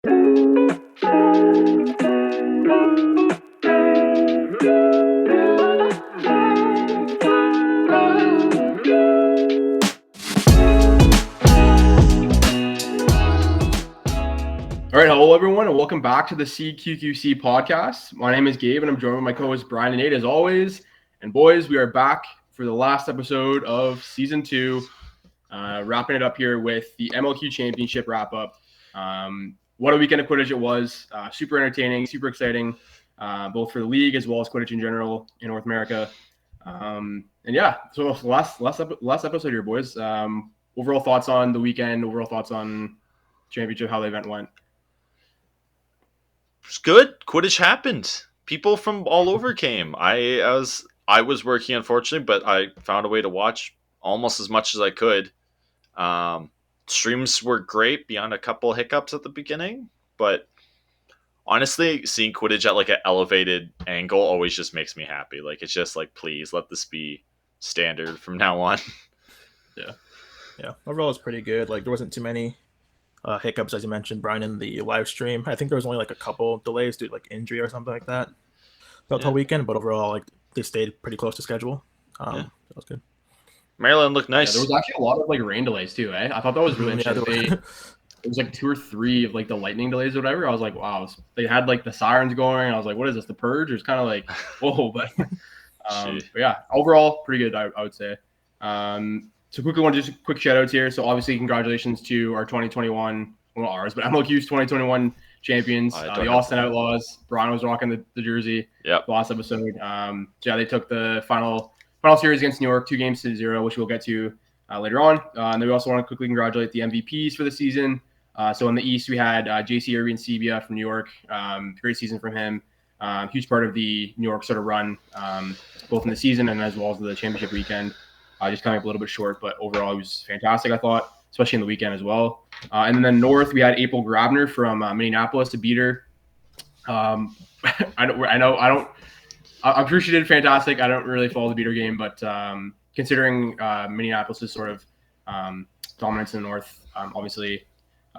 All right, hello everyone, and welcome back to the CQQC podcast. My name is Gabe, and I'm joined with my co-hosts Bryan and Nate as always. And boys, we are back for the last episode of season 2, wrapping it up here with the MLQ Championship wrap-up. What a weekend of Quidditch it was! Super entertaining, super exciting, both for the league as well as Quidditch in general in North America. And yeah, so last episode here, boys. Overall thoughts on the weekend. Overall thoughts on championship, how the event went. It's good. Quidditch happened. People from all over came. I was working, unfortunately, but I found a way to watch almost as much as I could. Streams were great beyond a couple hiccups at the beginning, but honestly, seeing Quidditch at like an elevated angle always just makes me happy. Like, it's just like, please let this be standard from now on. Yeah. Overall, it's pretty good. Like, there wasn't too many hiccups, as you mentioned, Bryan, in the live stream. I think there was only like a couple delays due to like injury or something like that throughout the whole weekend, but overall, like, they stayed pretty close to schedule. That was good. Maryland looked nice. Yeah, there was actually a lot of like rain delays too. I thought that was really interesting. It was like 2 or 3 of like the lightning delays or whatever. I was like, wow. They had like the sirens going. And I was like, what is this? The Purge? It was kind of like, whoa. But yeah, overall, pretty good. I would say. So quickly, want to do some quick shout outs here. So obviously, congratulations to our 2021, well, ours, but MLQ's 2021 champions, the Austin Outlaws. Bryan was rocking the jersey. The last episode. So yeah, they took the final series against New York, 2-0, which we'll get to later on. And then we also want to quickly congratulate the MVPs for the season. So in the East, we had JC Irving Sebia from New York. Great season from him. Huge part of the New York sort of run, both in the season and as well as the championship weekend. Just coming up a little bit short, but overall it was fantastic, I thought, especially in the weekend as well. And then North, we had April Grabner from Minneapolis, a beater. I'm sure she did fantastic. I don't really follow the beater game, but considering Minneapolis' sort of dominance in the North, obviously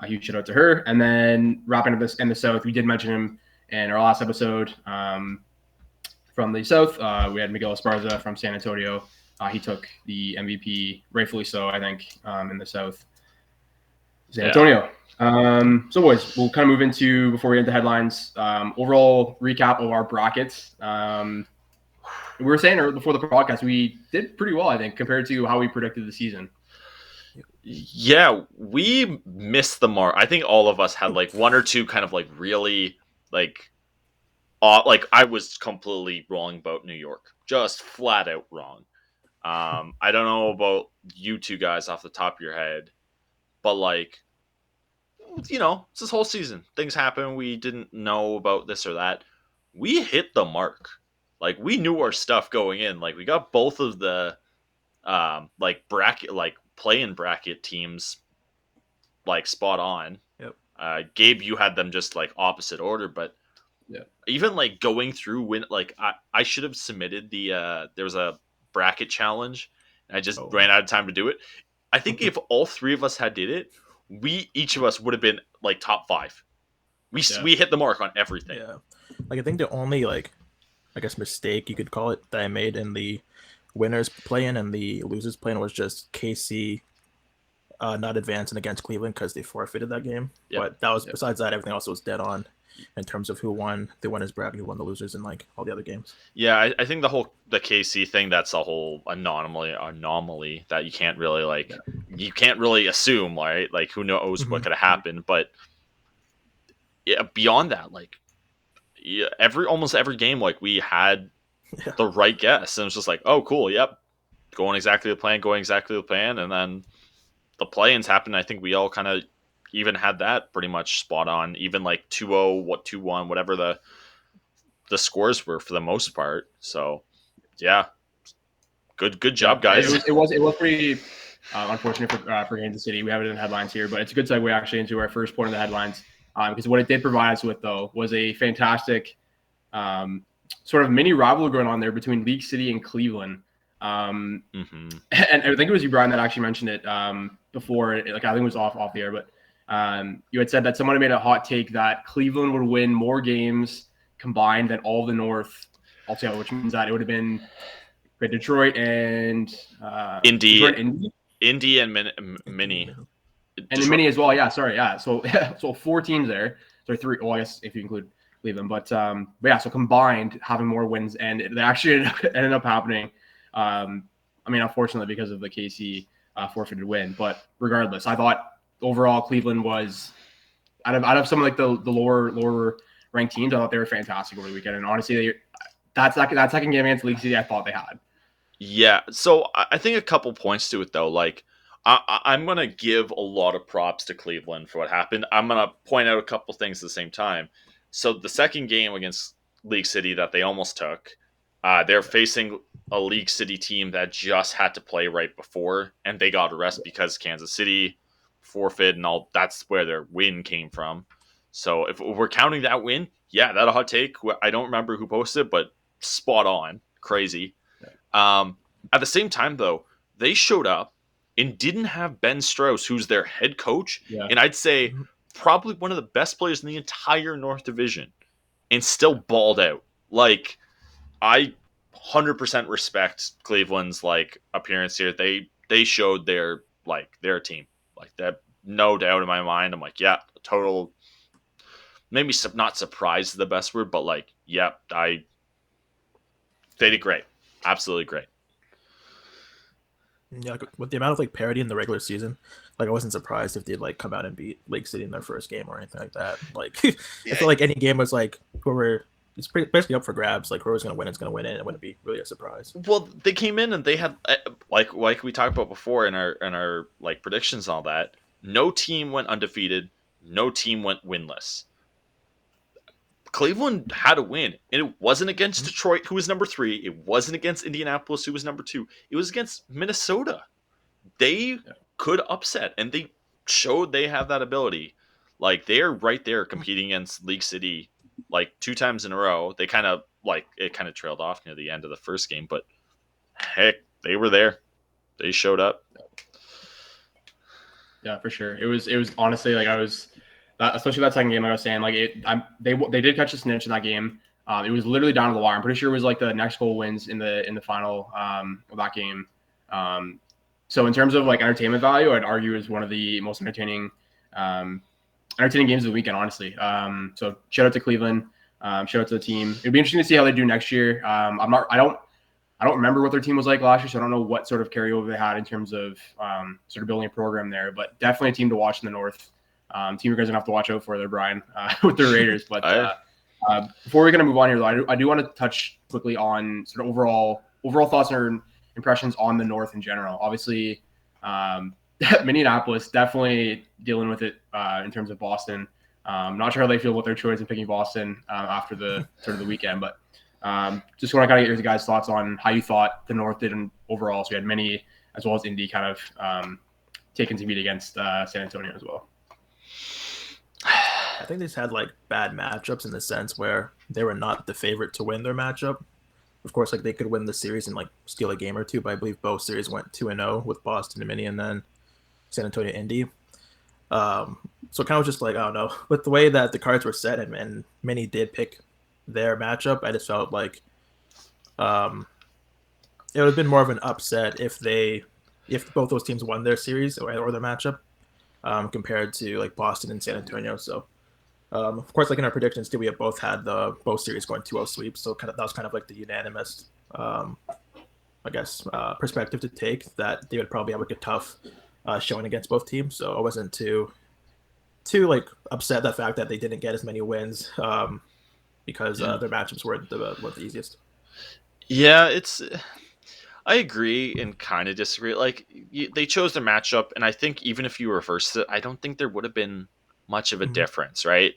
a huge shout out to her. And then wrapping up this in the South, we did mention him in our last episode. From the South, we had Miguel Esparza from San Antonio. He took the MVP, rightfully so, I think, in the South. San Antonio. So, boys, we'll kind of move into, before we get into headlines, overall recap of our brackets. We were saying before the podcast, we did pretty well, I think, compared to how we predicted the season. Yeah, we missed the mark. I think all of us had like 1 or 2 kind of like really like I was completely wrong about New York, just flat out wrong. I don't know about you two guys off the top of your head, but like, you know, it's this whole season. Things happen. We didn't know about this or that. We hit the mark. Like, we knew our stuff going in. Like, we got both of the like bracket, like play-in bracket teams like spot on. Yep. Gabe, you had them just like opposite order, but even like going through I should have submitted the there was a bracket challenge and I just ran out of time to do it. I think if all 3 of us had did it, each of us would have been like top 5. We hit the mark on everything. Like, I think the only like, I guess, mistake you could call it that I made in the winners play-in and the losers play-in was just KC not advancing against Cleveland because they forfeited that game. But that was besides that, everything else was dead on in terms of who won the winners bracket, who won the losers, and like all the other games. Yeah, I think the KC thing, that's a whole anomaly that you can't really you can't really assume, right? Like, who knows what could have happened. But yeah, beyond that, like, almost every game, like, we had the right guess, and it was just like, oh, cool, yep, going exactly the plan, and then the play-ins happened. I think we all kind of even had that pretty much spot on, even like 2-0, 2-1, whatever the scores were for the most part. So yeah, good job, guys. It was pretty unfortunate for Kansas City. We have it in the headlines here, but it's a good segue actually into our first point of the headlines, because what it did provide us with, though, was a fantastic sort of mini rivalry going on there between League City and Cleveland. And I think it was you, Bryan, that actually mentioned it before. Like, I think it was off the air, but You had said that someone had made a hot take that Cleveland would win more games combined than all the North altogether, which means that it would have been Detroit and Indy, Indy. Indy and Mini. And the Mini as well. Yeah, sorry. Yeah. So 4 teams there. So 3. Well, I guess if you include Cleveland. But yeah, so combined having more wins, and it actually ended up happening. I mean, unfortunately, because of the KC forfeited win. But regardless, I thought overall Cleveland was out of some of like the lower ranked teams. I thought they were fantastic over the weekend. And honestly, that second game against League City, I thought they had. Yeah. So I think a couple points to it though. Like I'm gonna give a lot of props to Cleveland for what happened. I'm gonna point out a couple things at the same time. So the second game against League City that they almost took, they're facing a League City team that just had to play right before, and they got a rest because Kansas City forfeit and all. That's where their win came from. So if we're counting that win, yeah, that a hot take. I don't remember who posted, but spot on, crazy. At the same time, though, they showed up and didn't have Ben Strauss, who's their head coach, and I'd say probably one of the best players in the entire North Division, and still balled out. Like, I 100% respect Cleveland's like appearance here. They showed their team, like that, no doubt in my mind. I'm like, yeah, total. Maybe not surprised is the best word, but like, yeah, they did great, absolutely great. Yeah, with the amount of like parity in the regular season, like I wasn't surprised if they'd like come out and beat Lake City in their first game or anything like that. Like I feel like any game was like it's basically up for grabs. Like whoever's gonna win is gonna win it. And it wouldn't be really a surprise. Well, they came in and they had like we talked about before in our like predictions and all that. No team went undefeated. No team went winless. Cleveland had a win, and it wasn't against Detroit, who was number 3. It wasn't against Indianapolis, who was number 2. It was against Minnesota. They could upset, and they showed they have that ability. Like, they're right there competing against League City, like, 2 times in a row. They kind of, like, it kind of trailed off near the end of the first game, but heck, they were there. They showed up. Yeah, for sure. It was honestly like especially that second game, like I was saying, like they did catch a snitch in that game. It was literally down to the wire. I'm pretty sure it was like the next goal wins in the final of that game. So in terms of like entertainment value, I'd argue is one of the most entertaining games of the weekend, honestly. So shout out to Cleveland. Shout out to the team. It'd be interesting to see how they do next year. I don't remember what their team was like last year, so I don't know what sort of carryover they had in terms of sort of building a program there. But definitely a team to watch in the North. Team you guys are gonna have to watch out for there, Bryan, with the Raiders. But before we're gonna move on here, though, I do want to touch quickly on sort of overall thoughts or impressions on the North in general. Obviously, Minneapolis definitely dealing with it in terms of Boston. Not sure how they feel about their choice in picking Boston after the sort of the weekend, but just want to kind of get your guys' thoughts on how you thought the North did overall. So we had Mini as well as Indy kind of taken to meet against San Antonio as well. I think they just had like bad matchups in the sense where they were not the favorite to win their matchup. Of course, like they could win the series and like steal a game or two, but I believe both series went 2-0 with Boston and Mini, and then San Antonio Indy. So kind of just like, I don't know, with the way that the cards were set and Mini did pick their matchup, I just felt like it would have been more of an upset if both those teams won their series or their matchup. Compared to like Boston and San Antonio. So, of course, like in our predictions too, we have both had both series going 2-0 sweeps. So that was kind of like the unanimous, perspective to take, that they would probably have like a tough showing against both teams. So I wasn't too like upset the fact that they didn't get as many wins because their matchups weren't the easiest. Yeah, I agree and kind of disagree. Like they chose their matchup, and I think even if you reverse it, I don't think there would have been much of a difference, right?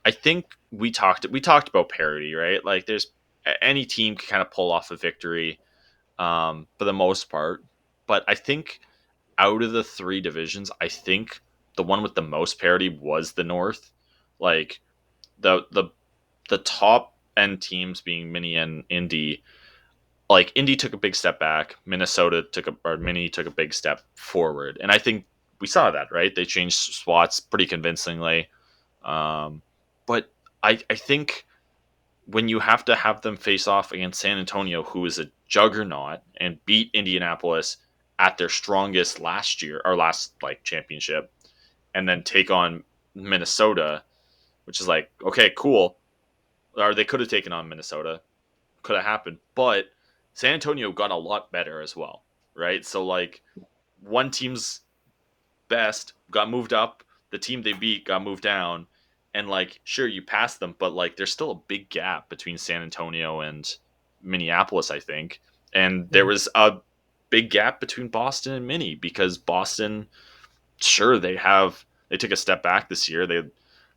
I think we talked about parity, right? Like there's any team can kind of pull off a victory for the most part, but I think out of the 3 divisions, I think the one with the most parity was the North. Like the top end teams being Mini and Indy. Like Indy took a big step back, Mini took a big step forward, and I think we saw that, right? They changed spots pretty convincingly. But I think when you have to have them face off against San Antonio, who is a juggernaut, and beat Indianapolis at their strongest last year, or last like championship, and then take on Minnesota, which is like, okay, cool. Or they could have taken on Minnesota. Could have happened. But San Antonio got a lot better as well, right? So like one team's best got moved up, the team they beat got moved down, and like sure you passed them, but like there's still a big gap between San Antonio and Minneapolis, I think. And there was a big gap between Boston and Minnie, because Boston, sure, they took a step back this year. They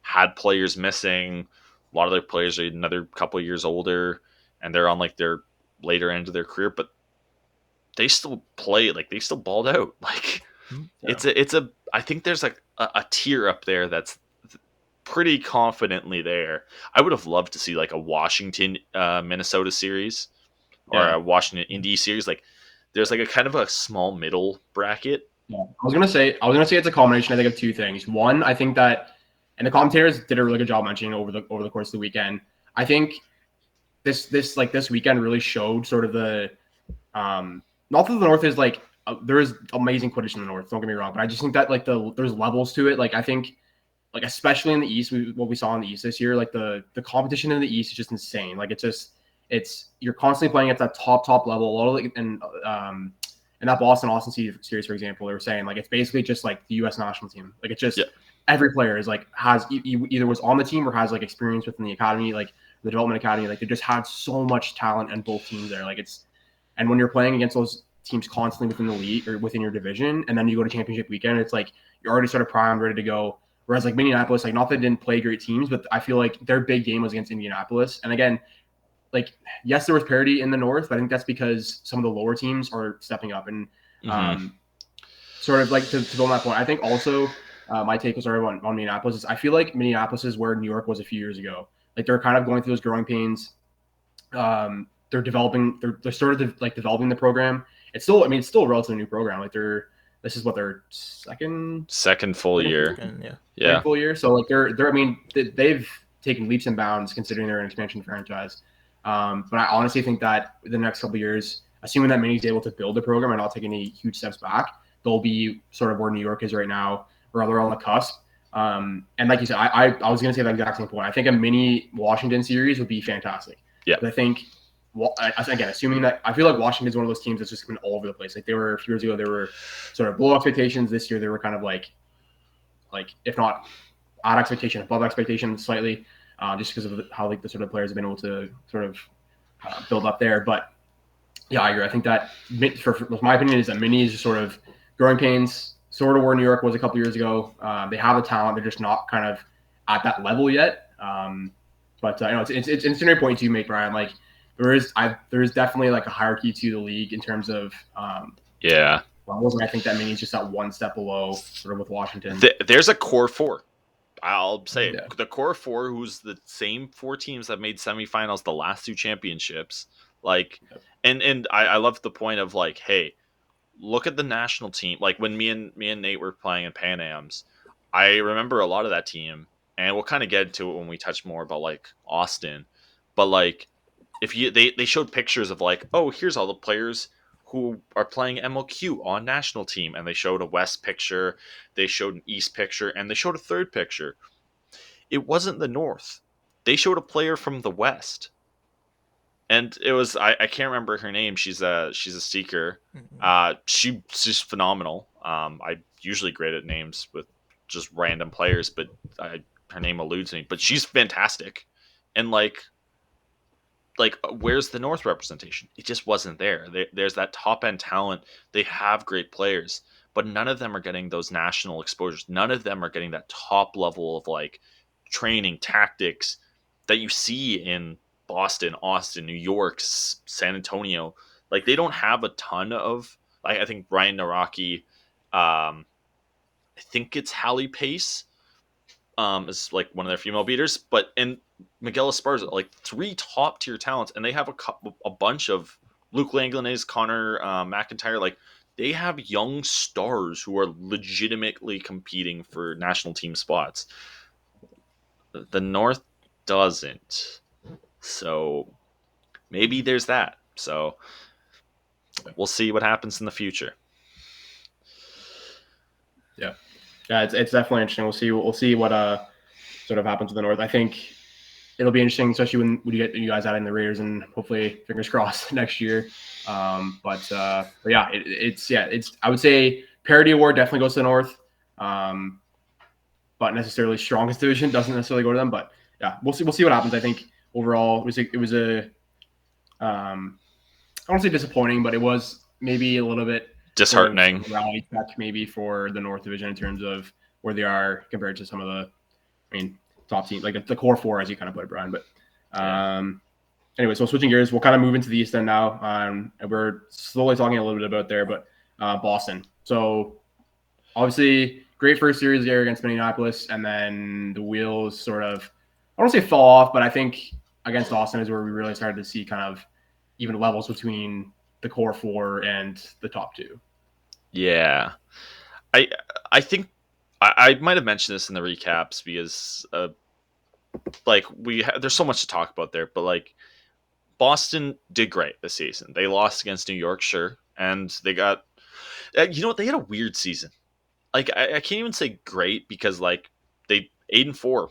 had players missing. A lot of their players are another couple of years older, and they're on like their later end of their career, but they still play, like they still balled out. Like it's a I think there's like a tier up there that's pretty confidently there. I would have loved to see like a Washington Minnesota series, or a Washington Indy series. Like there's like a kind of a small middle bracket. Yeah. I was gonna say it's a combination, I think, of two things. One, I think that, and the commentators did a really good job mentioning over the course of the weekend. I think this weekend really showed sort of the not that the North is like there is amazing Quidditch in the North. Don't get me wrong, but I just think that like there's levels to it. Like I think, like especially in the East, what we saw in the East this year, like the competition in the East is just insane. Like it's you're constantly playing at that top level. A lot of like, and that Boston series, for example, they were saying like it's basically just like the U.S. national team. Like it's just every player is like has either was on the team or has like experience within the academy, like the development academy. Like they just had so much talent in both teams there. Like and when you're playing against those teams constantly within the league or within your division, and then you go to championship weekend, it's like you're already sort of primed, ready to go. Whereas like Minneapolis, like not that they didn't play great teams, but I feel like their big game was against Indianapolis. And again, like yes, there was parity in the North, but I think that's because some of the lower teams are stepping up. And sort of like to build on that point, I think also my take was on Minneapolis is I feel like Minneapolis is where New York was a few years ago. Like they're kind of going through those growing pains. They're developing. They're sort of like developing the program. It's still a relatively new program. Like this is what their second full year. Second full year. So like they're I mean they've taken leaps and bounds considering they're an expansion franchise. But I honestly think that the next couple of years, assuming that Minnie's able to build a program and not take any huge steps back, they'll be sort of where New York is right now, or they're on the cusp. And like you said, I was going to say that exact same point. I think a mini Washington series would be fantastic. Yeah. But I think, again, assuming that I feel like Washington is one of those teams that's just been all over the place. Like they were a few years ago, they were sort of below expectations. This year, they were kind of like if not at expectation, above expectation slightly, just because of how like the sort of players have been able to sort of build up there. But yeah, I agree. I think that for my opinion is that Mini is just sort of growing pains, sort of where New York was a couple years ago. They have the talent, they're just not kind of at that level yet. But you know, it's an interesting point you make, Bryan. Like there is definitely like a hierarchy to the league in terms of levels, and I think that Mini is just that one step below, sort of with Washington. There's a core four. I'll say the core four, who's the same four teams that made semifinals the last two championships. Like, and I love the point of like, hey, look at the national team. Like when me and Nate were playing in Pan Am's, I remember a lot of that team, and we'll kind of get into it when we touch more about like Austin. But like, if they showed pictures of like, oh, here's all the players who are playing MLQ on national team, and they showed a West picture, they showed an East picture, and they showed a third picture. It wasn't the North. They showed a player from the West. And it was I can't remember her name. She's a seeker. She's phenomenal. I'm usually great at names with just random players, but her name eludes me. But she's fantastic. And like where's the North representation? It just wasn't there. There's that top end talent. They have great players, but none of them are getting those national exposures. None of them are getting that top level of like training tactics that you see in Boston, Austin, New York, San Antonio. Like they don't have a ton of. I think Ryan Naraki, I think it's Hallie Pace, is like one of their female beaters, and Miguel Esparza, like three top tier talents, and they have a bunch of Luke Langlanais, Connor McIntyre, like they have young stars who are legitimately competing for national team spots. The North doesn't. So maybe there's that. So we'll see what happens in the future. Yeah, it's definitely interesting. We'll see what sort of happens with the North. I think it'll be interesting, especially when you get you guys out in the Raiders, and hopefully, fingers crossed, next year. But yeah, it's I would say parity award definitely goes to the North. But necessarily strongest division doesn't necessarily go to them. But yeah, we'll see what happens. I think overall it was a I don't say disappointing, but it was maybe a little bit disheartening sort of rally check maybe for the North Division in terms of where they are compared to some of the, top teams, like the core four, as you kind of put it, Bryan. But anyway, so switching gears, we'll kind of move into the East End now. And we're slowly talking a little bit about there, but Boston. So obviously, great first series there against Minneapolis, and then the wheels sort of, I don't say fall off, but I think against Austin is where we really started to see kind of even levels between the core four and the top two. Yeah, I think I might have mentioned this in the recaps because there's so much to talk about there, but like Boston did great this season. They lost against New York, sure, and they got you know what, they had a weird season. Like I can't even say great because like they 8-4,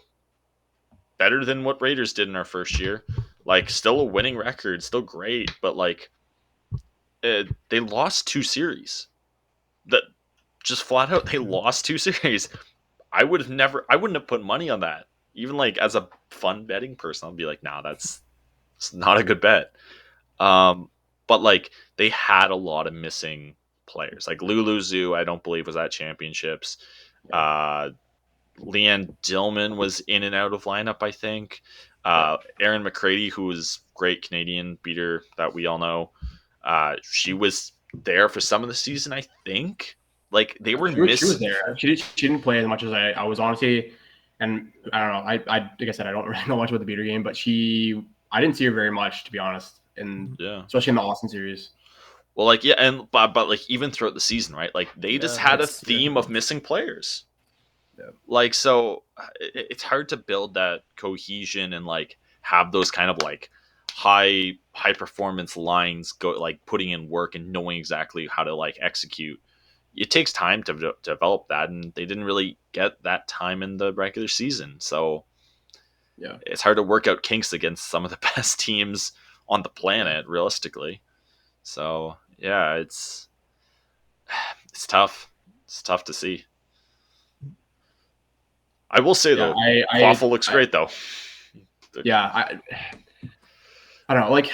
better than what Raiders did in our first year. Like still a winning record, still great, but like they lost 2 series. That just flat out they lost 2 series. I wouldn't have put money on that. Even like as a fun betting person, I'll be like, nah, it's not a good bet. But like they had a lot of missing players. Like Lulu Zoo, I don't believe was at championships. Leanne Dillman was in and out of lineup, I think. Aaron McCready, who was great Canadian beater that we all know, she was there for some of the season, I think. Like they were missing. She was there. She didn't play as much as I was honestly, and I don't know. I like I said, I don't really know much about the beater game, but I didn't see her very much, to be honest, and especially in the Austin series. Well, like and but like even throughout the season, right? Like they just had a theme of missing players. Yeah. Like so, it's hard to build that cohesion and like have those kind of like high performance lines go like putting in work and knowing exactly how to like execute. It takes time to develop that, and they didn't really get that time in the regular season. So yeah, it's hard to work out kinks against some of the best teams on the planet, realistically. So yeah, it's tough. It's tough to see. I will say though, Quaffle looks great though. Yeah, I don't know. Like,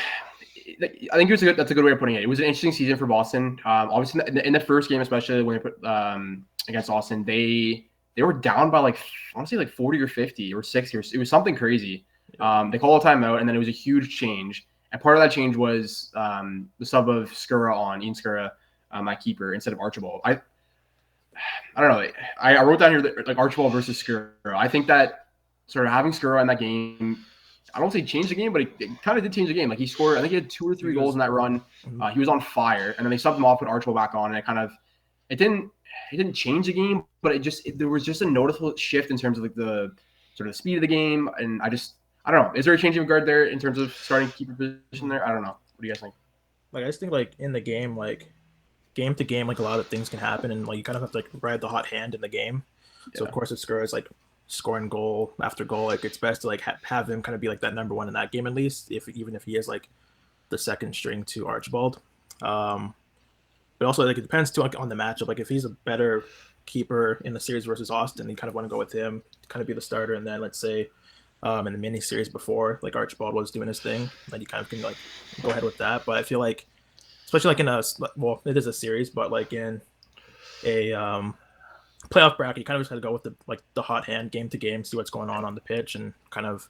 I think that's a good way of putting it. It was an interesting season for Boston. Obviously, in the first game, especially when they put against Austin, they were down by like I want to say like 40 or 50 or 60 or it was something crazy. They called a timeout, and then it was a huge change. And part of that change was the sub of Skura on Ian Skura, my keeper, instead of Archibald. I don't know. I wrote down here that, like Archibald versus Skura. I think that sort of having Skura in that game, I don't say change the game, but it kind of did change the game. Like he scored, I think he had 2 or 3 goals in that run. He was on fire, and then they subbed him off, put Archibald back on, and it didn't change the game, but there was just a noticeable shift in terms of like the sort of the speed of the game, and I don't know. Is there a change of guard there in terms of starting keeper position there? I don't know. What do you guys think? Like I just think like in the game, like game to game, like a lot of things can happen, and like you kind of have to like ride the hot hand in the game. So of course, if Skura is like scoring goal after goal, like it's best to like have him kind of be like that number one in that game at least, even if he is like the second string to Archibald. But also like it depends too on the matchup. Like if he's a better keeper in the series versus Austin, you kind of want to go with him to kind of be the starter, and then let's say in the mini series before, like Archibald was doing his thing, then you kind of can like go ahead with that. But I feel like, especially like in it is a series, but like in a playoff bracket, you kind of just got to go with the hot hand game to game, see what's going on the pitch, and kind of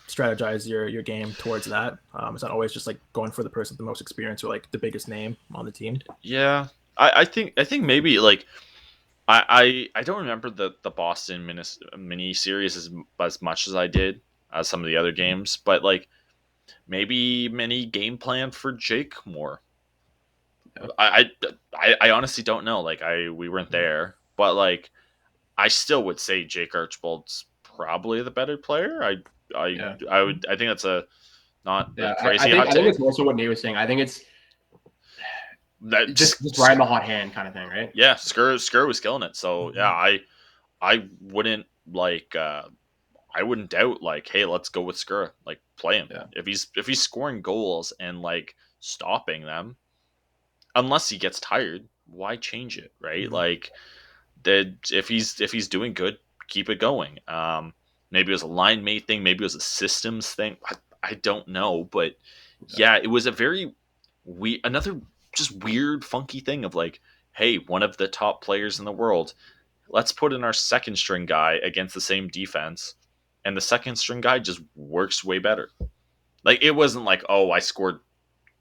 strategize your game towards that. It's not always just like going for the person with the most experience or like the biggest name on the team. Yeah, I think maybe like I don't remember the Boston mini series as much as I did as some of the other games, but like maybe mini game plan for Jake more. I honestly don't know. Like we weren't there, but like I still would say Jake Archibald's probably the better player. I think that's a not a Yeah, crazy hot I think take. it's also what Nate was saying. I think it's That just riding the hot hand kind of thing, right? yeah, Skur was killing it. So yeah, I wouldn't like I wouldn't doubt like, hey, let's go with Skur. Like play him. Yeah. If he's scoring goals and like stopping them, unless he gets tired, why change it, right? Mhm. Like that if he's doing good, keep it going. Maybe it was a line mate thing, maybe it was a systems thing. I don't know, but yeah, it was a very another just weird, funky thing of like, hey, one of the top players in the world, let's put in our second string guy against the same defense, and the second string guy just works way better. Like it wasn't like, oh, I scored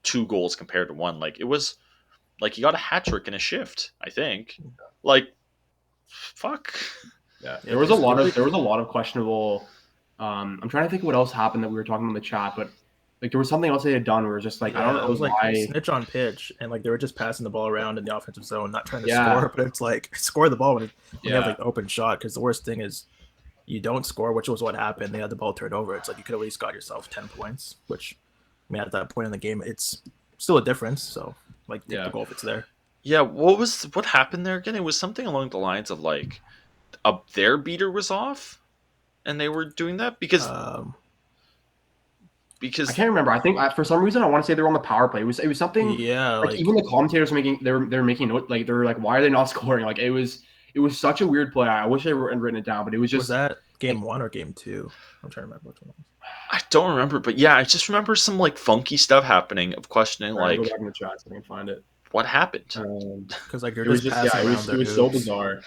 2 goals compared to 1. Like it was like he got a hat trick in a shift, I think. Like fuck. Yeah, Yeah, there was a there's lot of questionable. I'm trying to think of what else happened that we were talking in the chat, but like there was something else they had done where it's just like I don't know it was like why. snitch on pitch, and like they were just passing the ball around in the offensive zone, not trying to Yeah. score. But it's like score the ball when you have Yeah, like the open shot. Because the worst thing is you don't score, which was what happened. They had the ball turned over. It's like you could at least got yourself 10 points, which I mean at that point in the game, it's still a difference. So like take the goal if it's there. Yeah, what happened there again? It was something along the lines of like their beater was off, and they were doing that because I can't remember. I think for some reason I want to say they were on the power play. It was something. yeah, like even the commentators they're making note, like they're like, why are they not scoring? Like it was such a weird play. I wish I had written it down, but it was just. Was that game 1 or game 2? I'm trying to remember which one. I don't remember, but yeah, I just remember some like funky stuff happening of questioning Right, like go back in the chat so I can find it. What happened? Because like it was just it was so bizarre.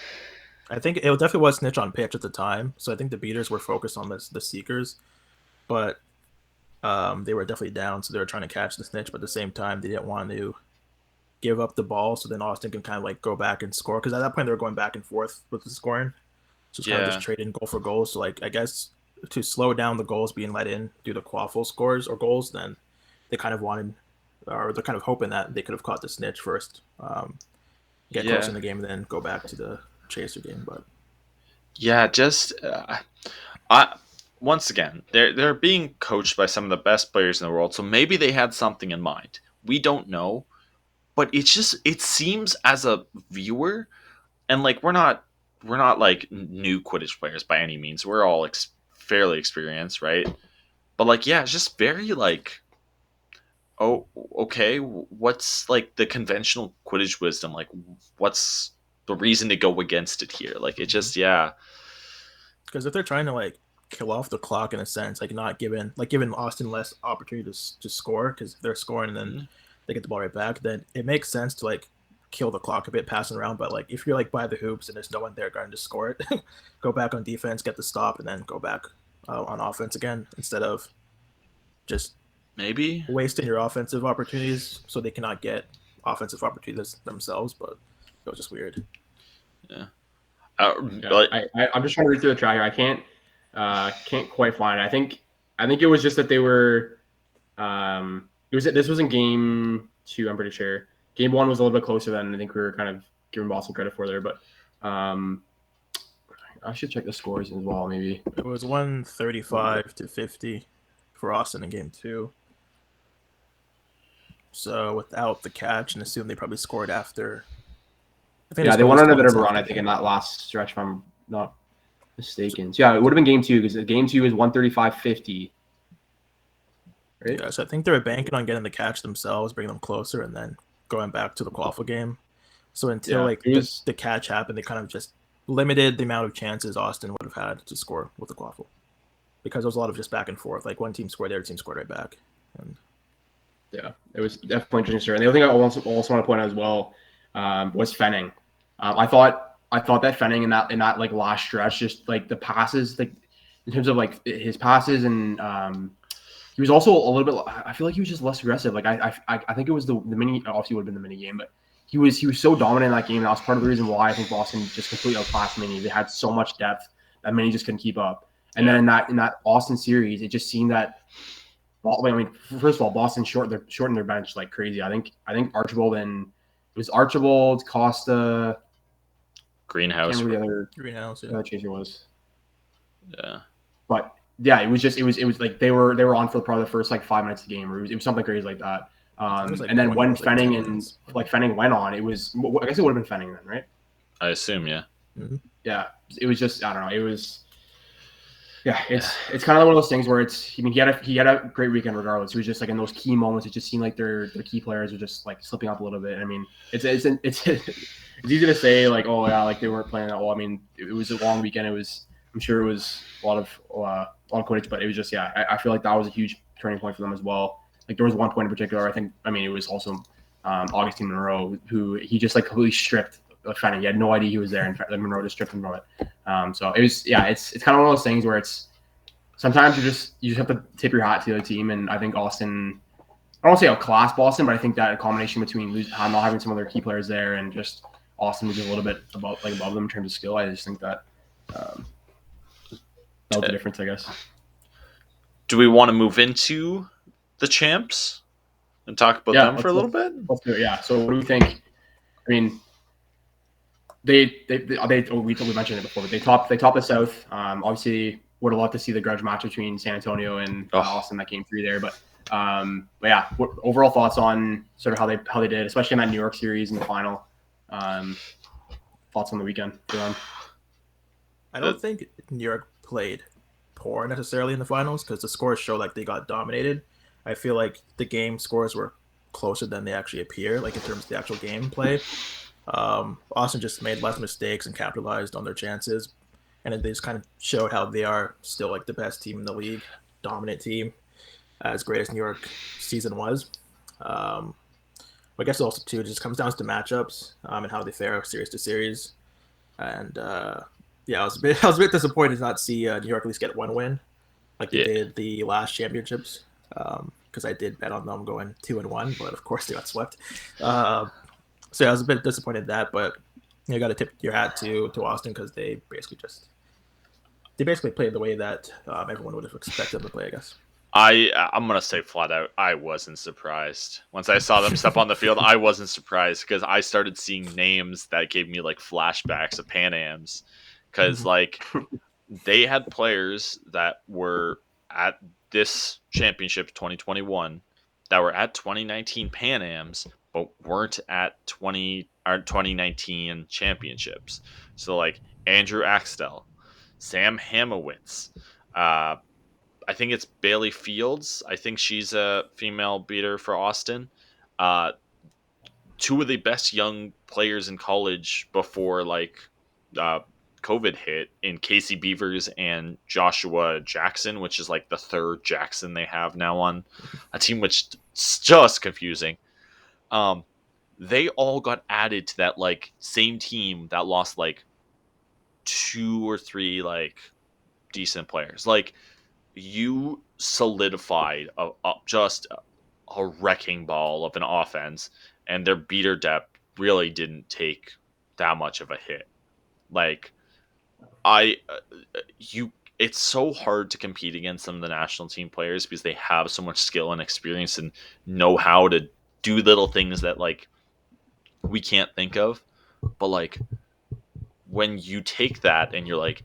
I think it definitely was snitch on pitch at the time, so I think the beaters were focused on the seekers, but they were definitely down, so they were trying to catch the snitch, but at the same time they didn't want to give up the ball, so then Austin can kind of like go back and score, because at that point they were going back and forth with the scoring, so it's kind of just trading goal for goal. So like I guess to slow down the goals being let in due to quaffle scores or goals, then they kind of wanted, or they're kind of hoping that they could have caught the snitch first, get close in the game, and then go back to the chaser game. But yeah, just I once again they're being coached by some of the best players in the world, so maybe they had something in mind. We don't know, but it seems as a viewer, and like we're not like new Quidditch players by any means. We're all fairly experienced, right? But like yeah, it's just very like, oh, okay, what's like the conventional Quidditch wisdom? Like, what's the reason to go against it here? Like, it just, yeah. Because if they're trying to like kill off the clock in a sense, like not giving Austin less opportunity to score, because they're scoring and then they get the ball right back, then it makes sense to like kill the clock a bit passing around. But like if you're like by the hoops and there's no one there going to score it, go back on defense, get the stop, and then go back on offense again, instead of just maybe wasting your offensive opportunities so they cannot get offensive opportunities themselves. But it was just weird. Yeah. But I'm just trying to read through the track here. I can't quite find it. I think it was just that they were. This was in game 2. I'm pretty sure game 1 was a little bit closer than I think we were kind of giving Boston credit for there. But I should check the scores as well. Maybe it was 135-50 for Austin in game 2. So without the catch, and assume they probably scored after. Yeah, they went on a bit of a run, I think, in that last stretch, if I'm not mistaken. So yeah, it would have been game 2, because game 2 is 135-50. Right? Yeah, so I think they were banking on getting the catch themselves, bringing them closer, and then going back to the quaffle game. So until the catch happened, they kind of just limited the amount of chances Austin would have had to score with the quaffle, because there was a lot of just back and forth. Like one team scored, the other team scored right back. And yeah, it was definitely interesting. And the other thing I also want to point out as well was Fenning. I thought that Fenning in that like last stretch, just like the passes, like in terms of like his passes, and he was also a little bit. I feel like he was just less aggressive. Like I think it was the mini. Obviously, it would have been the mini game, but he was so dominant in that game. And that was part of the reason why I think Boston just completely outclassed Mini. They had so much depth that Mini just couldn't keep up. And then in that Austin series, it just seemed that. Well, I mean, first of all, Boston shortened their bench like crazy. I think Archibald and was Archibald, Costa, Greenhouse. can't remember the Greenhouse, other chaser was. Yeah. But yeah, it was like they were on for probably the first like 5 minutes of the game. Or it was something crazy like that. Like and then when like Fenning and Fenning went on, it was, I guess it would have been Fenning then, right? I assume, yeah. Mm-hmm. Yeah, it was just, I don't know. It was, yeah, it's kind of one of those things where it's, I mean, he had a great weekend regardless. It was just like in those key moments, it just seemed like their key players were just like slipping up a little bit. I mean, it's easy to say like, oh yeah, like they weren't playing that well. I mean, it was a long weekend. I'm sure it was a lot of footage, but it was just, yeah, I feel like that was a huge turning point for them as well. Like there was one point in particular, it was also Augustine Monroe, who he just like completely stripped Fenning. He had no idea he was there, and Monroe just stripped him from it. So it was, yeah, it's kind of one of those things where it's sometimes you just have to tip your hat to the team, and I think Austin, I don't want to say outclassed Boston, but I think that a combination between not having some other key players there and just Austin was a little bit above them in terms of skill. I just think that that was the difference, I guess. Do we want to move into the champs and talk about them for a little bit? Let's do it. Yeah. So what do we think? I mean, we mentioned it before, but they topped the South. Obviously, would have loved to see the grudge match between San Antonio and Austin, that game 3 there. But yeah, overall thoughts on sort of how they did, especially in that New York series in the final. Thoughts on the weekend for them? I don't think New York played poor necessarily in the finals because the scores show like they got dominated. I feel like the game scores were closer than they actually appear, like in terms of the actual game play. Austin just made less mistakes and capitalized on their chances, and they just kind of showed how they are still like the best team in the league, dominant team, as great as New York season was. I guess also too, it just comes down to matchups and how they fare series to series. And yeah, I was a bit disappointed to not see New York at least get one win, like they did the last championships. Because I did bet on them going 2-1, but of course they got swept. So yeah, I was a bit disappointed in that, but you got to tip your hat to Austin because they basically played the way that everyone would have expected them to play, I guess. I'm gonna say flat out, I wasn't surprised once I saw them step on the field. I wasn't surprised because I started seeing names that gave me like flashbacks of Pan Ams, because like they had players that were at this championship 2021 that were at 2019 Pan Ams but weren't at 2019 championships. So like Andrew Axtell, Sam Hamowitz, I think it's Bailey Fields. I think she's a female beater for Austin. Two of the best young players in college before like COVID hit in Casey Beavers and Joshua Jackson, which is like the third Jackson they have now on a team, which is just confusing. They all got added to that like same team that lost like 2 or 3 like decent players. Like you solidified just a wrecking ball of an offense, and their beater depth really didn't take that much of a hit. Like it's so hard to compete against some of the national team players because they have so much skill and experience and know how to do little things that like we can't think of. But like when you take that and you're like,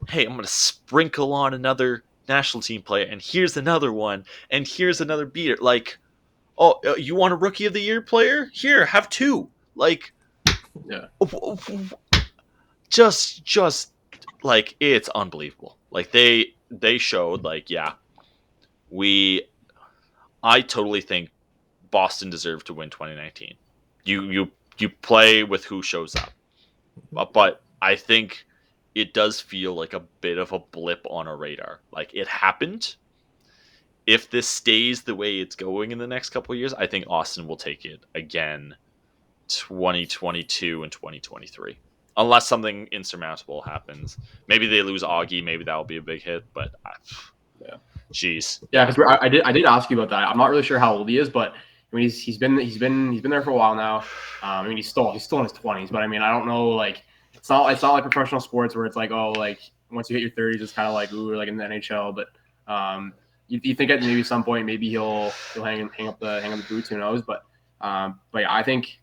hey, I'm gonna sprinkle on another national team player, and here's another one, and here's another beater. Like, oh, you want a rookie of the year player? Here, have 2. Like, yeah, just like it's unbelievable. Like they showed like, yeah, I totally think Boston deserved to win 2019. You play with who shows up, but I think it does feel like a bit of a blip on a radar. Like it happened. If this stays the way it's going in the next couple of years, I think Austin will take it again 2022 and 2023. Unless something insurmountable happens. Maybe they lose Augie, maybe that'll be a big hit, but yeah. Jeez. Yeah, because I did ask you about that. I'm not really sure how old he is, but I mean he's been there for a while now. I mean he's still in his 20s, but I mean I don't know, like it's not like professional sports where it's like, oh, like once you hit your 30s it's kind of like ooh, like in the NHL, but you think at maybe some point maybe he'll hang up the boots, who knows, but yeah, I think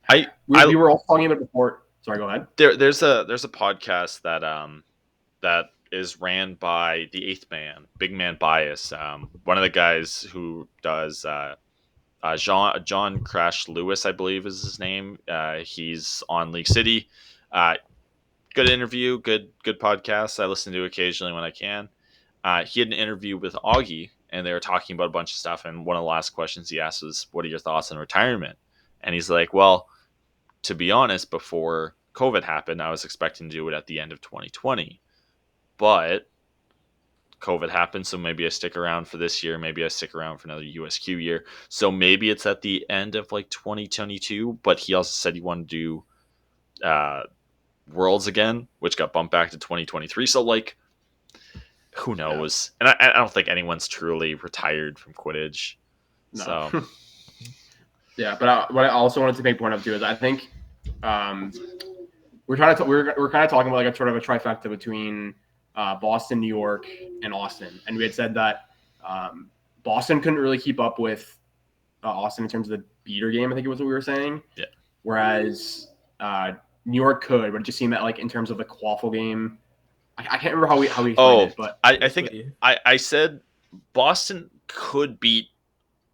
we were all talking about it before. Sorry, go ahead. There's a podcast that that is ran by the Eighth Man, Big Man Bias. One of the guys who does John Crash Lewis, I believe is his name. He's on League City. Good interview, good podcast. I listen to occasionally when I can. He had an interview with Augie, and they were talking about a bunch of stuff. And one of the last questions he asked was, "What are your thoughts on retirement?" And he's like, "Well, to be honest, before COVID happened, I was expecting to do it at the end of 2020, but COVID happened, so maybe I stick around for this year. Maybe I stick around for another USQ year. So maybe it's at the end of like 2022." But he also said he wanted to do Worlds again, which got bumped back to 2023. So like, who knows? Yeah. And I don't think anyone's truly retired from Quidditch. No. So yeah, but what I also wanted to make point of too is I think we're kind of talking about like a sort of a trifecta between Boston, New York, and Austin, and we had said that Boston couldn't really keep up with Austin in terms of the beater game. I think it was what we were saying. Yeah. Whereas New York could, but it just seemed that like in terms of the quaffle game, I can't remember how we explained it, but I think I said Boston could beat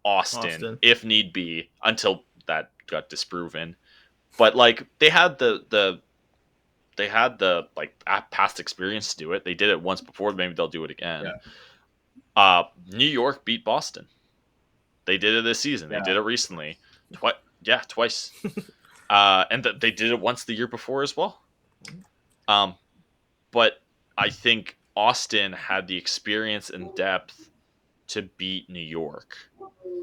Austin if need be until that got disproven. But like they had the like past experience to do it. They did it once before. Maybe they'll do it again. Yeah. New York beat Boston. They did it this season. Yeah. They did it recently. Twice. And they did it once the year before as well. But I think Austin had the experience and depth to beat New York.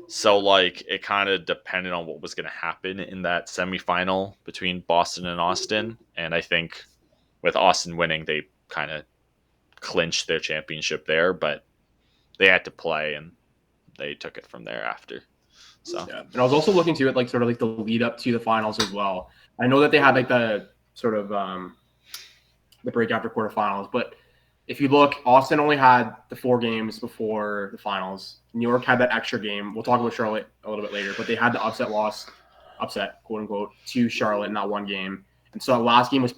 So like it kind of depended on what was going to happen in that semifinal between Boston and Austin. And I think with Austin winning, they kind of clinched their championship there, but they had to play and they took it from there after. So yeah. And I was also looking to it like sort of like the lead up to the finals as well. I know that they had like the sort of the break after quarterfinals, but if you look, Austin only had the 4 games before the finals. New York had that extra game. We'll talk about Charlotte a little bit later, but they had the upset, quote unquote, to Charlotte in that one game. And so that last game was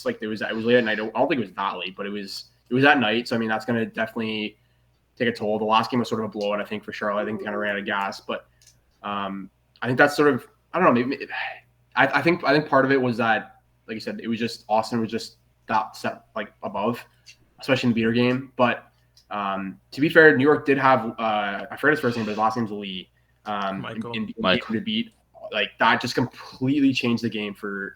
late at night. I don't think it was that late, but it was at night. So I mean, that's going to definitely take a toll. The last game was sort of a blowout, I think, for Charlotte. I think they kind of ran out of gas, but I think that's sort of, I don't know. Maybe I think part of it was that, like you said, it was just Austin was just that set like above, especially in the beater game. But to be fair, New York did have I forget his first name, but his last name's Lee. Michael to beat, like that just completely changed the game for.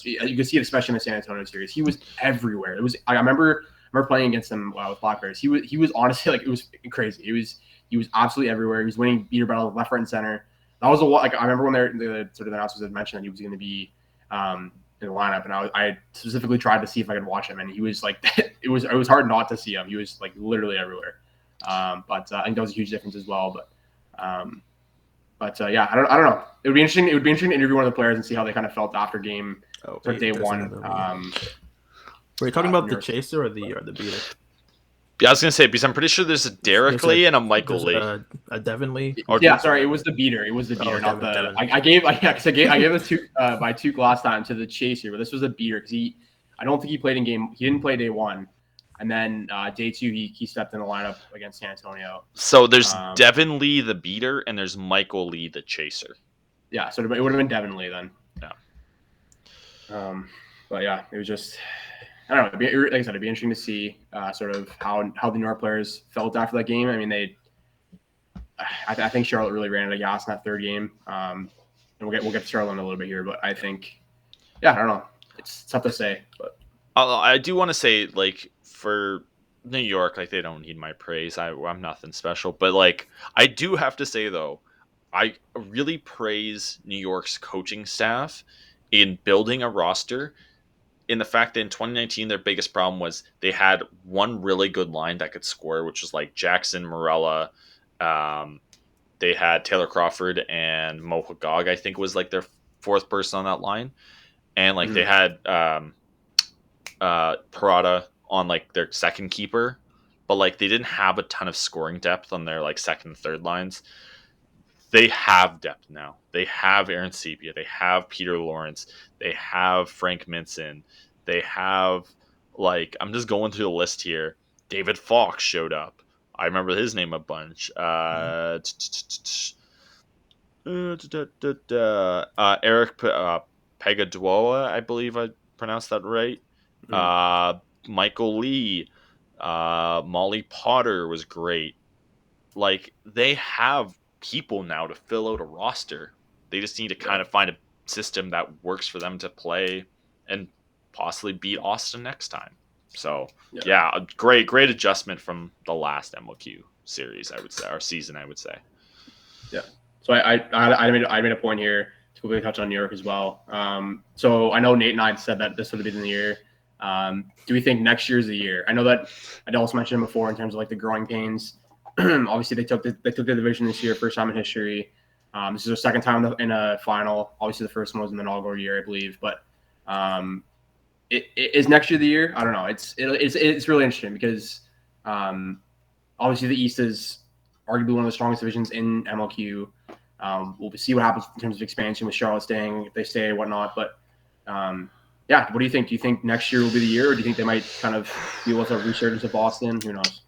You can see it especially in the San Antonio series. He was everywhere. It was. I remember playing against him with Black Bears. He was honestly like it was crazy. He was absolutely everywhere. He was winning beater battles left, right, and center. That was like I remember when the sort of announcers had mentioned that he was going to be in the lineup, and I specifically tried to see if I could watch him, and he was like it was hard not to see him. He was like literally everywhere. But I think that was a huge difference as well. But yeah, I don't know. It would be interesting. It would be interesting to interview one of the players and see how they kind of felt after game day one. Were you talking about the chaser or the beater? Yeah, I was gonna say because I'm pretty sure there's a Derek Lee and a Michael Lee, a Devin Lee. Yeah, sorry, it was the beater. It was the beater, not the. I gave this by 2 last time to the chaser, but this was a beater because I don't think he played in game. He didn't play day 1, and then day 2 he stepped in the lineup against San Antonio. So there's Devin Lee the beater, and there's Michael Lee the chaser. Yeah, so it would have been Devin Lee then. Yeah. But yeah, it was just. I don't know. Like I said, it'd be interesting to see sort of how the New York players felt after that game. I mean, I think Charlotte really ran out of gas in that 3rd game. And we'll get to Charlotte in a little bit here, but I think, I don't know. It's tough to say. But I do want to say, like, for New York, like, they don't need my praise. I'm nothing special, but like, I do have to say though, I really praise New York's coaching staff in building a roster. In the fact that in 2019, their biggest problem was they had one really good line that could score, which was like Jackson Morella. They had Taylor Crawford and Mo Hagag, I think was like their 4th person on that line. And like they had Parada on like their 2nd keeper, but like they didn't have a ton of scoring depth on their like 2nd and 3rd lines. they have depth now. They have Aaron Sepia. They have Peter Lawrence. They have Frank Minson. They have, like, I'm just going through the list here. David Fox showed up. I remember his name a bunch. Eric Pegaduoa, I believe I pronounced that right. Michael Lee. Molly Potter was great. Like, they have people now to fill out a roster. They just need to kind of find a system that works for them to play and possibly beat Austin next time. So a great adjustment from the last MLQ series, I would say, or season, I would say. Yeah. So I made a point here to quickly touch on New York as well. So I know Nate and I said that this would have been the year. Do we think next year's the year? I know that I'd also mentioned before in terms of like the growing pains. Obviously, they took the division this year, first time in history. This is their second time in a final. Obviously, the first one was in the inaugural year, I believe. But is next year the year? I don't know. It's really interesting because obviously the East is arguably one of the strongest divisions in MLQ. We'll see what happens in terms of expansion with Charlotte staying, if they stay, whatnot. But what do you think? Do you think next year will be the year, or do you think they might kind of deal with a resurgence of Boston? Who knows?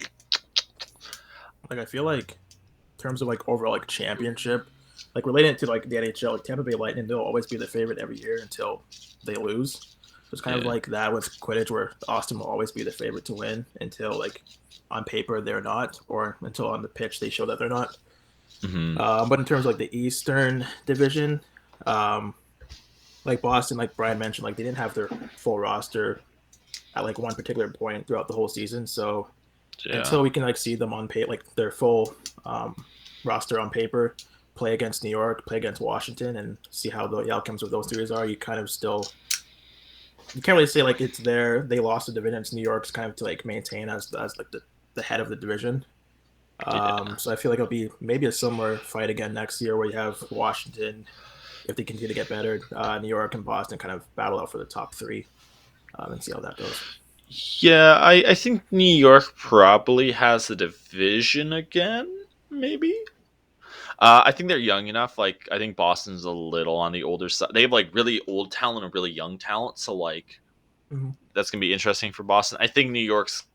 Like, I feel like in terms of like overall like championship, like related to like the NHL, like Tampa Bay Lightning, they'll always be the favorite every year until they lose. So it's kind of like that with Quidditch, where Austin will always be the favorite to win until like on paper they're not, or until on the pitch they show that they're not. But in terms of like the Eastern Division, like Boston, like Bryan mentioned, like they didn't have their full roster at like one particular point throughout the whole season. So until we can like see them on like their full roster on paper, play against New York, play against Washington, and see how the outcomes of those series are, you kind of still, you can't really say like it's they lost the division. It's New York's kind of to like maintain as like the head of the division. So I feel like it'll be maybe a similar fight again next year, where you have Washington, if they continue to get better, New York and Boston kind of battle out for the top three, and see how that goes. Yeah, I think New York probably has the division again, maybe. I think they're young enough. Like, I think Boston's a little on the older side. They have like really old talent and really young talent, so like that's gonna be interesting for Boston. I think New York's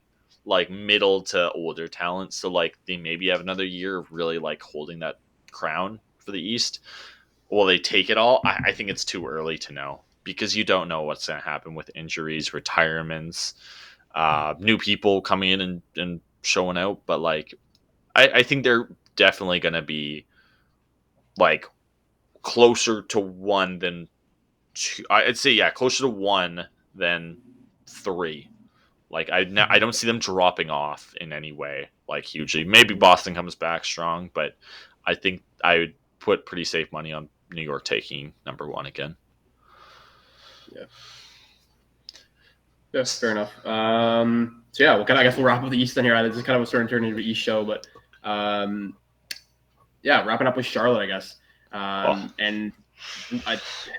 like middle to older talent, so like they maybe have another year of really like holding that crown for the East. Will they take it all? I think it's too early to know, because you don't know what's going to happen with injuries, retirements, new people coming in and showing out. But like, I think they're definitely going to be like closer to one than two. I'd say closer to one than three. Like, I don't see them dropping off in any way, like hugely. Maybe Boston comes back strong, but I think I would put pretty safe money on New York taking number one again. Yeah. Yes, fair enough. So yeah, I guess we'll wrap up the East then here. This is kind of starting to turn into an East show, but wrapping up with Charlotte, I guess. And I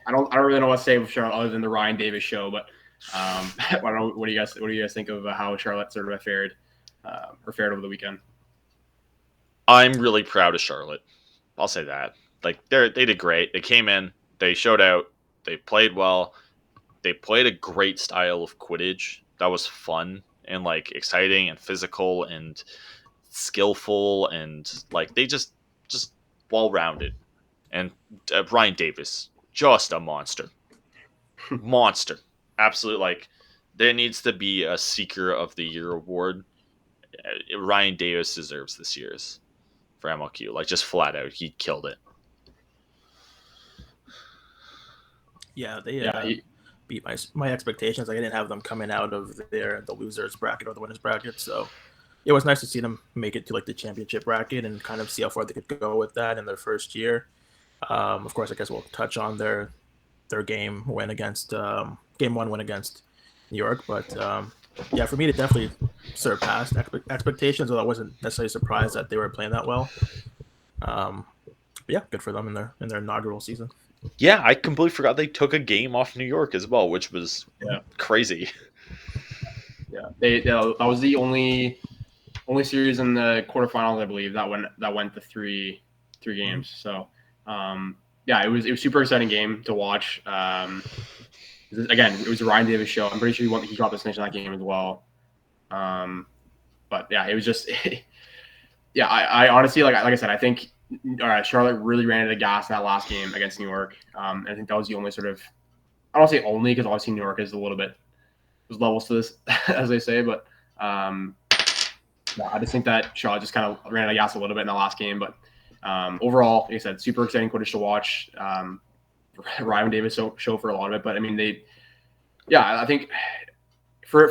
don't really know what to say with Charlotte other than the Ryan Davis show, but I don't know, what do you guys think of how Charlotte sort of fared over the weekend? I'm really proud of Charlotte. I'll say that. Like, they did great. They came in, they showed out, they played well, they played a great style of Quidditch that was fun and like exciting and physical and skillful, and like they just well rounded. And Ryan Davis, just a monster. Absolutely. Like, there needs to be a Seeker of the Year award. Ryan Davis deserves this year's for MLQ. Like, just flat out, he killed it. Yeah, they beat my expectations. Like, I didn't have them coming out of the losers bracket or the winners bracket, so it was nice to see them make it to like the championship bracket and kind of see how far they could go with that in their first year. Of course, I guess we'll touch on their game one win against New York, but for me, it definitely surpassed expectations. Although I wasn't necessarily surprised that they were playing that well. Good for them in their inaugural season. Yeah, I completely forgot they took a game off New York as well, which was crazy. Yeah, that was the only series in the quarterfinals, I believe, that went to 3 3 games. So, yeah, it was a super exciting game to watch. Again, it was a Ryan Davis show. I'm pretty sure he got the finish in that game as well. But yeah, it was just yeah. I honestly like I said, I think Charlotte really ran out of gas in that last game against New York. I think that was the only sort of, I don't say only because obviously New York is a little bit, there's levels to this as they say, but yeah, I just think that Charlotte just kind of ran out of gas a little bit in the last game. But overall, like I said, super exciting footage to watch. Ryan Davis show for a lot of it, but I mean I think for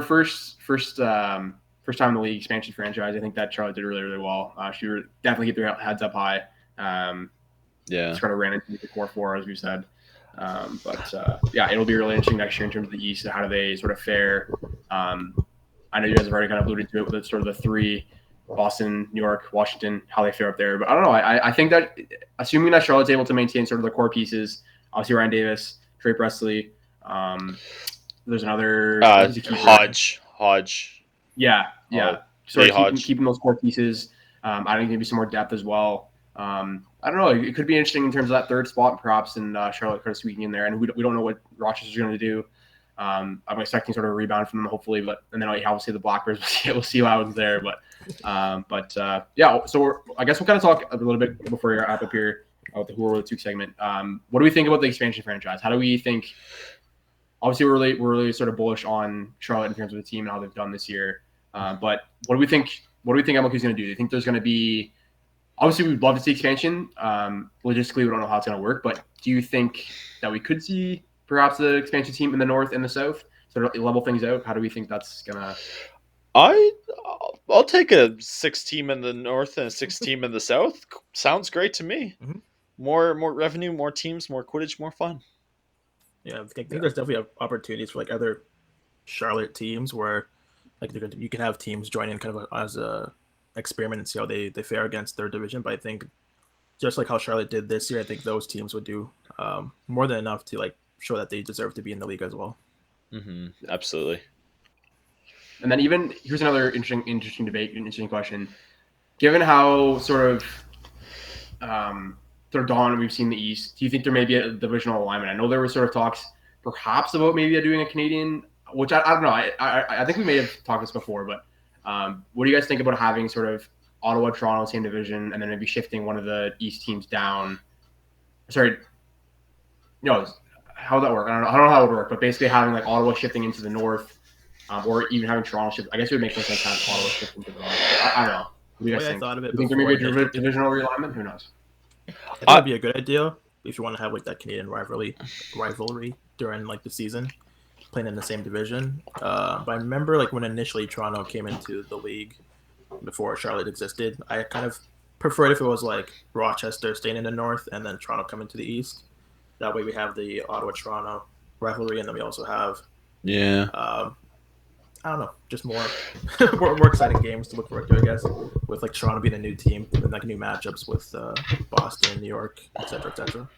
first time in the league expansion franchise, I think that Charlotte did really well. She definitely keep their heads up high. Just kind of ran into the core 4 as we said. Yeah, it'll be really interesting next year in terms of the East. How do they sort of fare? I know you guys have already kind of alluded to it with sort of the 3, Boston, New York, Washington, how they fare up there. But I don't know. I think that assuming that Charlotte's able to maintain sort of the core pieces, obviously Ryan Davis, Trey Presley, there's another Hodge. Yeah. So keeping those core pieces. I think maybe some more depth as well. I don't know. It could be interesting in terms of that 3rd spot, perhaps, and Charlotte kind of squeaking in there. And we don't know what Rochester's going to do. I'm expecting sort of a rebound from them, hopefully. And then obviously the Blackbirds. We'll see what happens there. But yeah. So I guess we'll kind of talk a little bit before we wrap up here about the Who Are the Two segment. What do we think about the expansion franchise? How do we think? Obviously, we're really sort of bullish on Charlotte in terms of the team and how they've done this year. But what do we think? What do we think MLQ is going to do? Do you think there's going to be? Obviously, we'd love to see expansion. Logistically, we don't know how it's going to work. But do you think that we could see perhaps the expansion team in the North and the South sort of level things out? How do we think that's going to? I'll take a 6 team in the North and a 6 team in the South. Sounds great to me. Mm-hmm. More revenue, more teams, more Quidditch, more fun. Yeah, I think there's definitely opportunities for like other Charlotte teams where like you can have teams join in kind of as a experiment and see how they fare against their division. But I think just like how Charlotte did this year, I think those teams would do more than enough to like show that they deserve to be in the league as well. Mm-hmm. Absolutely. And then even here's another interesting debate, interesting question. Given how sort of dominant we've seen the East, do you think there may be a divisional alignment? I know there were sort of talks perhaps about maybe doing a Canadian, which I don't know. I think we may have talked this before, but what do you guys think about having sort of Ottawa, Toronto, same division, and then maybe shifting one of the East teams down? Sorry, no, how would that work? I don't know how it would work, but basically having like Ottawa shifting into the North, or even having Toronto shift. I guess it would make more sense to have Ottawa shift into the North. I don't know. What do you guys think? I thought of it. Do you think there may be a divisional realignment? Who knows? I think that'd be a good idea if you want to have like that Canadian rivalry during like the season, playing in the same division. But I remember like when initially Toronto came into the league before Charlotte existed, I kind of preferred if it was like Rochester staying in the North and then Toronto coming to the East. That way we have the Ottawa-Toronto rivalry, and then we also have I don't know, just more exciting games to look forward to, I guess, with like Toronto being a new team and like new matchups with Boston, New York, etc., etc.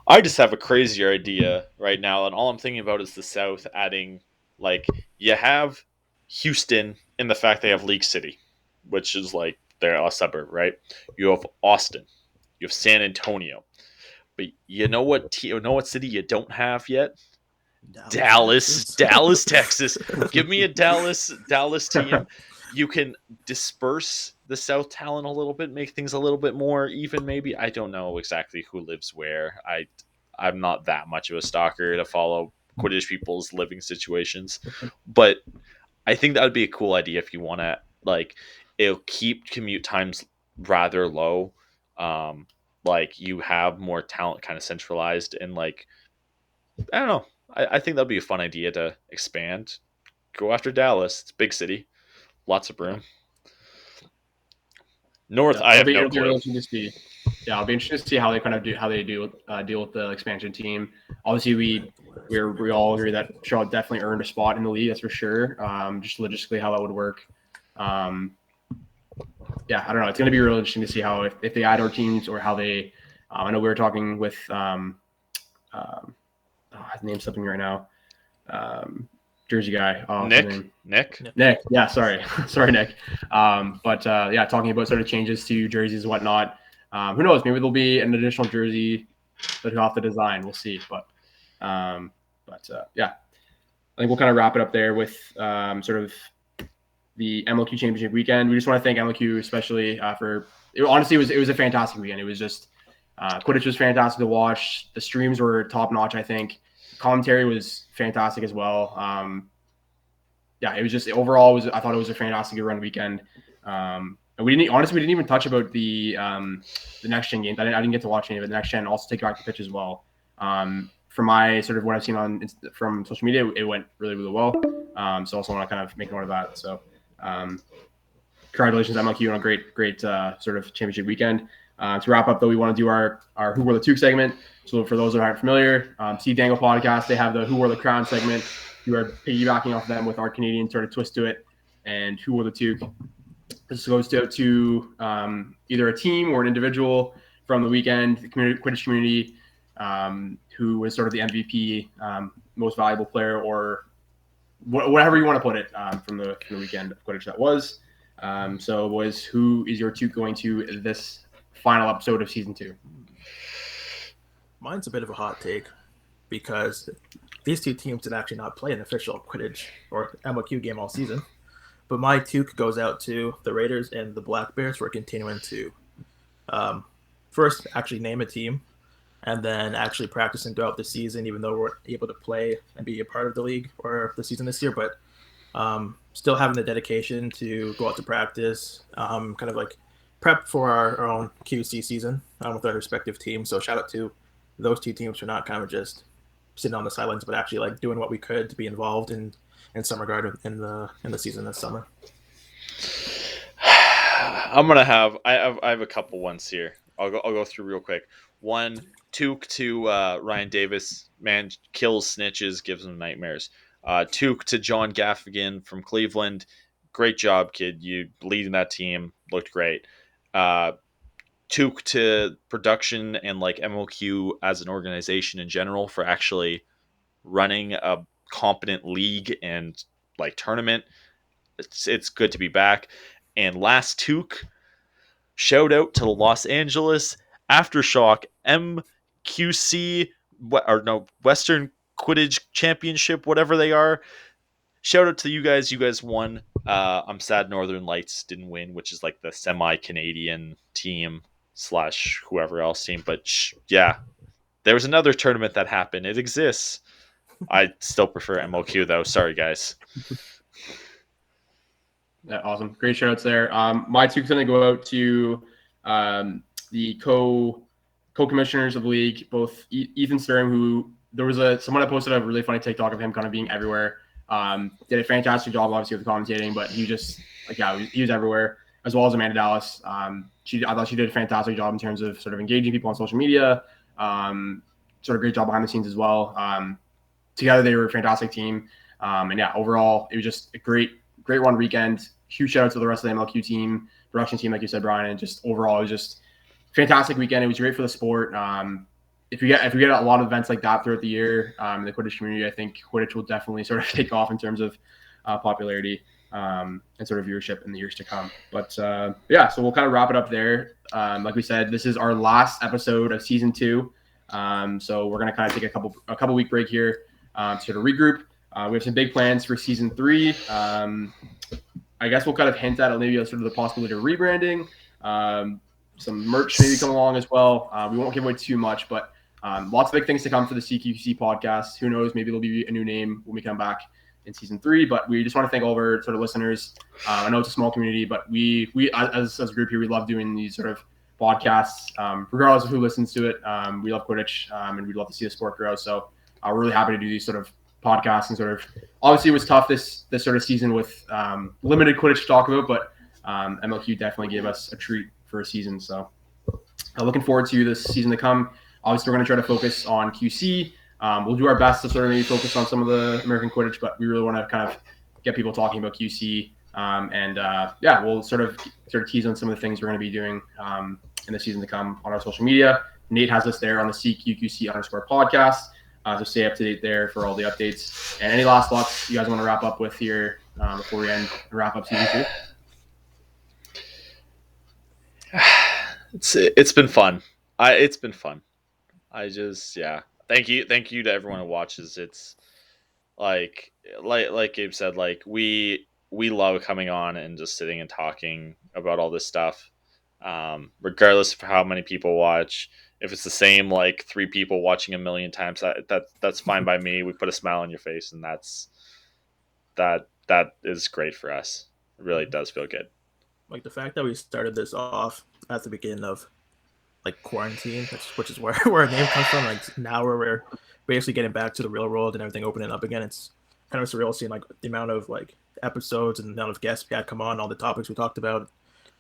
I just have a crazier idea right now, and all I'm thinking about is the South adding, like, you have Houston in the fact they have League City, which is like they're a suburb, right? You have Austin, you have San Antonio, but you know what city you don't have yet? Dallas, Texas. Give me a Dallas team. You can disperse the South talent a little bit, make things a little bit more even. Maybe I don't know exactly who lives where. I'm not that much of a stalker to follow Quidditch people's living situations, but I think that would be a cool idea if you want to like. It'll keep commute times rather low. Like you have more talent kind of centralized and like I don't know. I think that'd be a fun idea to expand. Go after Dallas. It's a big city. Lots of room. North, I have no clue. I'll be interested to see how they kind of deal with the expansion team. Obviously, we all agree that Charlotte definitely earned a spot in the league. That's for sure. Just logistically how that would work. I don't know. It's going to be really interesting to see how if they add our teams or how they. I know we were talking with. His name's slipping right now. jersey guy. Nick. Yeah, sorry, Nick. Talking about sort of changes to jerseys and whatnot. Who knows? Maybe there'll be an additional jersey that he'll have to design. We'll see. I think we'll kind of wrap it up there with sort of the MLQ Championship weekend. We just want to thank MLQ especially for it. Honestly, it was a fantastic weekend. It was just Quidditch was fantastic to watch. The streams were top notch. I think commentary was fantastic as well. It was just overall I thought it was a fantastic run weekend. And we didn't even touch about the next gen games. I didn't get to watch any of it. The next gen also take back the pitch as well. From my sort of what I've seen from social media, it went really, really well. So also want to kind of make note of that. So congratulations MLQ on a great sort of championship weekend. To wrap up though, we want to do our Who Wore the Toque segment. So for those that aren't familiar, See Dangle podcast, they have the Who Wore the Crown segment. We are piggybacking off them with our Canadian sort of twist to it. And Who Wore the Toque? This goes to either a team or an individual from the weekend, the Quidditch community, who was sort of the MVP, most valuable player, or whatever you want to put it, from the weekend of Quidditch that was. Who is your toque going to this final episode of season 2? Mine's a bit of a hot take because these two teams did actually not play an official Quidditch or MLQ game all season. But my toque goes out to the Raiders and the Black Bears for continuing to first actually name a team and then actually practicing throughout the season, even though we're able to play and be a part of the league or the season this year. But still having the dedication to go out to practice, kind of like prep for our own QC season with our respective teams. So shout out to those two teams for not kind of just sitting on the sidelines, but actually like doing what we could to be involved in some regard in the season this summer. I have a couple ones here. I'll go through real quick. One, toque to Ryan Davis, man, kills snitches, gives them nightmares. Toque to John Gaffigan from Cleveland, great job, kid. You leading that team, looked great. Toque to production and like MLQ as an organization in general for actually running a competent league and like tournament. It's good to be back. And last toque, shout out to the Los Angeles Aftershock MQC Western Quidditch Championship, whatever they are. Shout out to you guys. You guys won. I'm sad Northern Lights didn't win, which is like the semi-Canadian team / whoever else team. But there was another tournament that happened. It exists. I still prefer MLQ though. Sorry, guys. Yeah, awesome. Great shout outs there. My toque's going to go out to the co-commissioners of the league, both Ethan Sturm, who there was someone that posted a really funny TikTok of him kind of being everywhere. Did a fantastic job, obviously, with the commentating, but he just he was everywhere, as well as Amanda Dallas. I thought she did a fantastic job in terms of sort of engaging people on social media. Sort of great job behind the scenes as well. Together, they were a fantastic team. Overall, it was just a great run weekend. Huge shout out to the rest of the MLQ team, production team, like you said, Bryan, and just overall, it was just fantastic weekend. It was great for the sport. If we get a lot of events like that throughout the year in the Quidditch community, I think Quidditch will definitely sort of take off in terms of popularity and sort of viewership in the years to come. But so we'll kind of wrap it up there. Like we said, this is our last episode of season 2. So we're gonna kind of take a couple week break here to sort of regroup. We have some big plans for season 3. I guess we'll kind of hint at maybe sort of the possibility of rebranding. Some merch maybe come along as well. We won't give away too much, but lots of big things to come for the CQQC podcast. Who knows? Maybe there'll be a new name when we come back in season 3. But we just want to thank all of our sort of listeners. I know it's a small community, but we as a group here, we love doing these sort of podcasts, regardless of who listens to it. We love Quidditch, and we'd love to see the sport grow. So we're really happy to do these sort of podcasts and sort of. Obviously, it was tough this sort of season with limited Quidditch to talk about, but MLQ definitely gave us a treat for a season. So looking forward to this season to come. Obviously, we're going to try to focus on QC. We'll do our best to sort of maybe focus on some of the American Quidditch, but we really want to kind of get people talking about QC. We'll sort of tease on some of the things we're going to be doing in the season to come on our social media. Nate has us there on the CQQC _podcast. So stay up to date there for all the updates. And any last thoughts you guys want to wrap up with here before we wrap up season 2? It's been fun. It's been fun. I just Thank you to everyone who watches. It's like Gabe said, like we love coming on and just sitting and talking about all this stuff. Regardless of how many people watch, if it's the same like 3 people watching a million times, that's fine by me. We put a smile on your face, and that is great for us. It really does feel good. Like the fact that we started this off at the beginning of like quarantine, which is where our name comes from. Like now we're basically getting back to the real world and everything opening up again. It's kind of surreal seeing like the amount of like episodes and the amount of guests we had come on, all the topics we talked about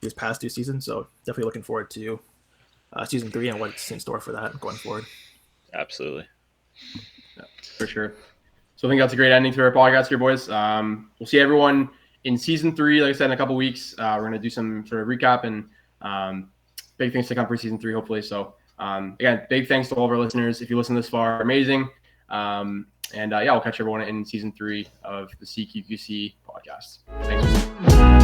these past 2 seasons. So definitely looking forward to season 3 and what's in store for that going forward. Absolutely. Yeah, for sure. So I think that's a great ending to our podcast here, boys. We'll see everyone in season 3, like I said, in a couple weeks. We're going to do some sort of recap and big things to come for season 3, hopefully. So again, big thanks to all of our listeners. If you listen this far, amazing. And we'll catch everyone in season 3 of the CQQC podcast. Thanks.